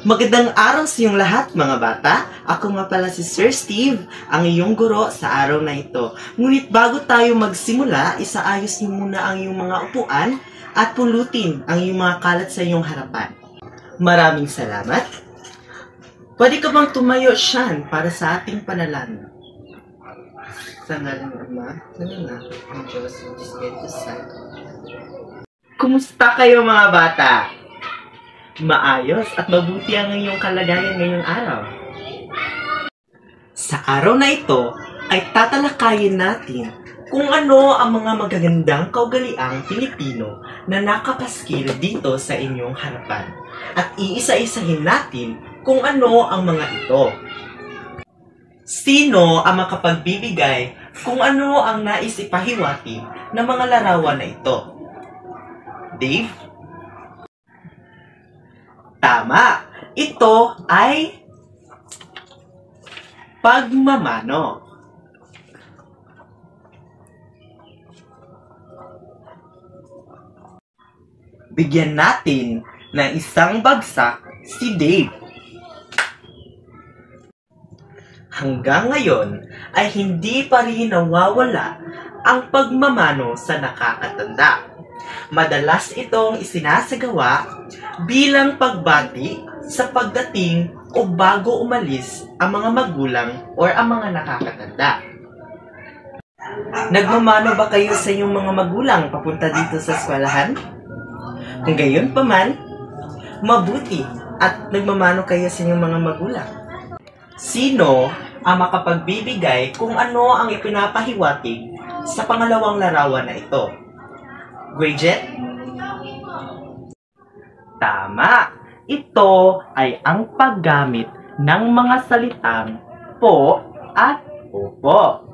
Magandang araw sa iyong lahat, mga bata. Ako nga pala si Sir Steve, ang iyong guro sa araw na ito. Ngunit bago tayo magsimula, isaayos niyo muna ang iyong mga upuan at pulutin ang iyong mga kalat sa iyong harapan. Maraming salamat. Pwede ka bang tumayo, Sean, para sa ating panalangin? Sa ngalan ng Ama, ng Anak, ng Diyos, ng Espiritu Santo. Kumusta kayo, mga bata? Maayos at mabuti ang iyong kalagayan ngayong araw. Sa araw na ito ay tatalakayin natin kung ano ang mga magagandang kaugaliang Pilipino na nakapaskil dito sa inyong harapan. At iisa-isahin natin kung ano ang mga ito. Sino ang makapagbibigay kung ano ang nais ipahiwatig ng mga larawan na ito? Dave? Tama! Ito ay pagmamano. Bigyan natin ng isang bagsak si Dave. Hanggang ngayon ay hindi pa rin nawawala ang pagmamano sa nakakatanda. Madalas itong isinasagawa bilang pagbati sa pagdating o bago umalis ang mga magulang o ang mga nakakatanda. Nagmamano ba kayo sa inyong mga magulang papunta dito sa eskwelahan? Kung gayon pa man, mabuti at nagmamano kayo sa inyong mga magulang. Sino ang makapagbibigay kung ano ang ipinapahiwatig sa pangalawang larawan na ito? Bridget? Tama! Ito ay ang paggamit ng mga salitang po at opo.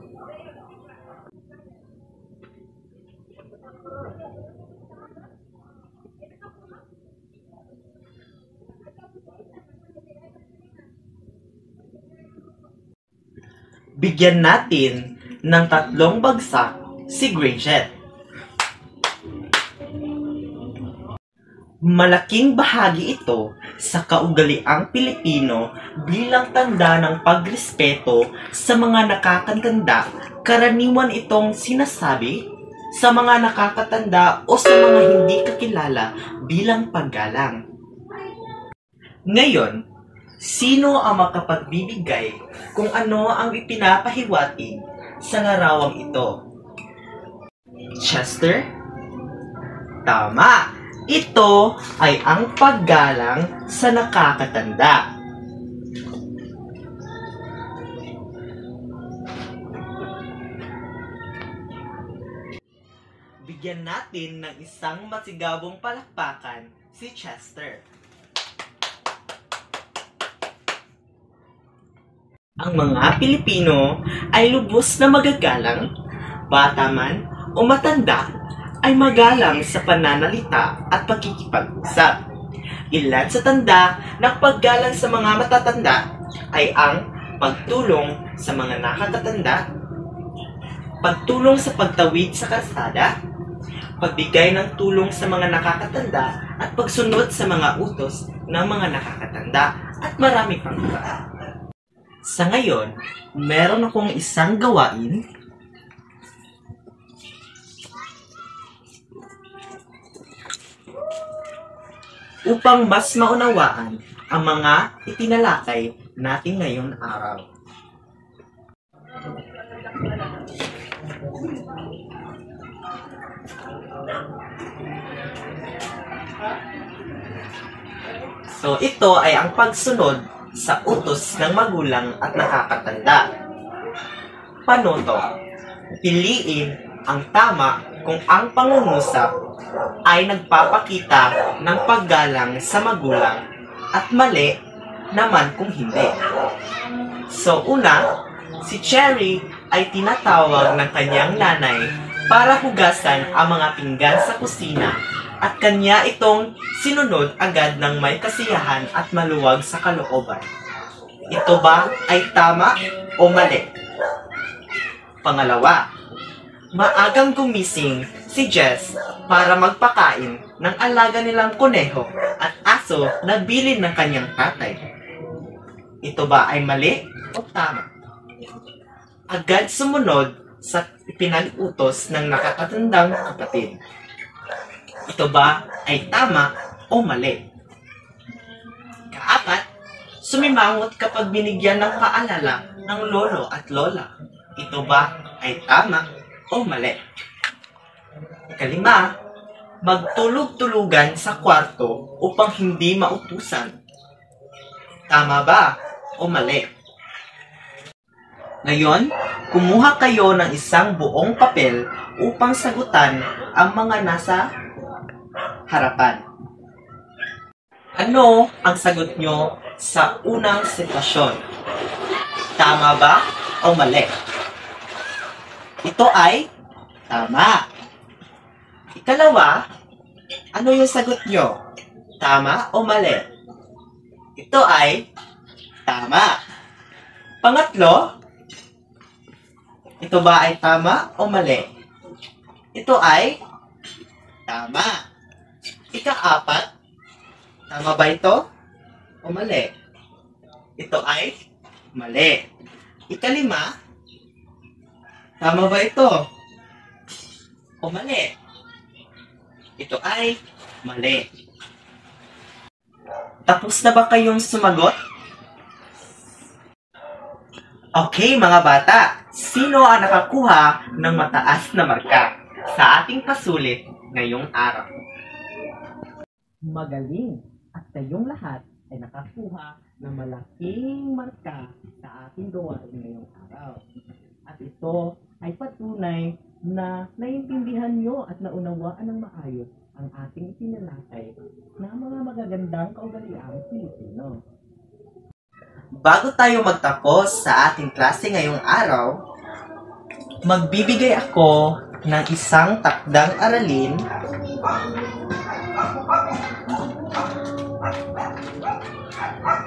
Bigyan natin ng 3 bagsak si Bridget. Malaking bahagi ito sa kaugaliang Pilipino bilang tanda ng pagrespeto sa mga nakakatanda. Karaniwan itong sinasabi sa mga nakakatanda o sa mga hindi kakilala bilang paggalang. Ngayon, sino ang makapagbibigay kung ano ang ipinapahiwatig sa larawang ito? Chester? Tama! Ito ay ang paggalang sa nakakatanda. Bigyan natin ng isang masigabong palakpakan si Chester. Ang mga Pilipino ay lubos na magagalang, bata man o matanda, ay magalang sa pananalita at pagkikipag-usap. Ilan sa tanda ng paggalang sa mga matatanda ay ang pagtulong sa mga nakakatanda, pagtulong sa pagtawid sa kalsada, pagbigay ng tulong sa mga nakakatanda at pagsunod sa mga utos ng mga nakakatanda at marami pang iba. Sa ngayon, meron akong isang gawain upang mas maunawaan ang mga itinalakay natin ngayon araw. So, ito ay ang pagsunod sa utos ng magulang at nakakatanda. Paano to? Piliin ang tama kung ang pangungusap ay nagpapakita ng paggalang sa magulang at mali naman kung hindi. So una, si Cherry ay tinatawag ng kanyang nanay para hugasan ang mga pinggan sa kusina at kanya itong sinunod agad ng may kasiyahan at maluwag sa kalooban. Ito ba ay tama o mali? Pangalawa, maagang gumising si Jess para magpakain ng alaga nilang kuneho at aso na bilin ng kanyang tatay. Ito ba ay mali o tama? Agad sumunod sa ipinag-utos ng nakakatandang kapatid. Ito ba ay tama o mali? Kaapat, sumimangot kapag binigyan ng paalala ng lolo at lola. Ito ba ay tama o mali? Ikalima, magtulog-tulugan sa kwarto upang hindi mautusan. Tama ba o mali? Ngayon, kumuha kayo ng isang buong papel upang sagutan ang mga nasa harapan. Ano ang sagot nyo sa unang sitwasyon? Tama ba o mali? Ito ay tama. Ikalawa, ano yung sagot nyo? Tama o mali? Ito ay tama. Pangatlo, ito ba ay tama o mali? Ito ay tama. Ika-apat, tama ba ito o mali? Ito ay mali. Ikalima, tama ba ito o mali? Ito ay mali. Tapos na ba kayong sumagot? Okay mga bata, sino ang nakakuha ng mataas na marka sa ating pasulit ngayong araw? Magaling! At kayong lahat ay nakakuha ng malaking marka sa ating gawain ngayong araw. At ito ay patunay na naiintindihan nyo at naunawaan ng maayos ang ating itinalakay na mga magagandang kaugaliang Pilipino. Bago tayo magtapos sa ating klase ngayong araw, magbibigay ako ng isang takdang aralin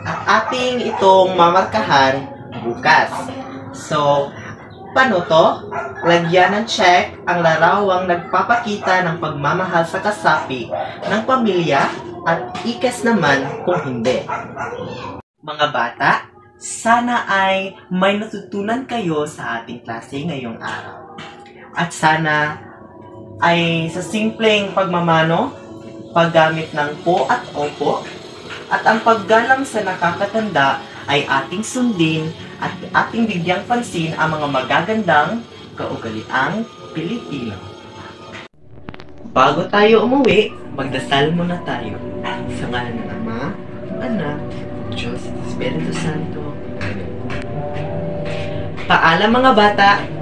at ating itong mamarkahan bukas. So, paano to? Lagyan ng check ang larawang nagpapakita ng pagmamahal sa kasapi ng pamilya at ikas naman kung hindi. Mga bata, sana ay may natutunan kayo sa ating klase ngayong araw. At sana ay sa simpleng pagmamano, paggamit ng po at opo, at ang paggalang sa nakakatanda ay ating sundin at ating bigyang pansin ang mga magagandang kaugaliang Pilipino. Bago tayo umuwi, magdasal muna tayo. Sa ngalan ng Ama, Anak, Diyos, Espiritu Santo. Paalam mga bata!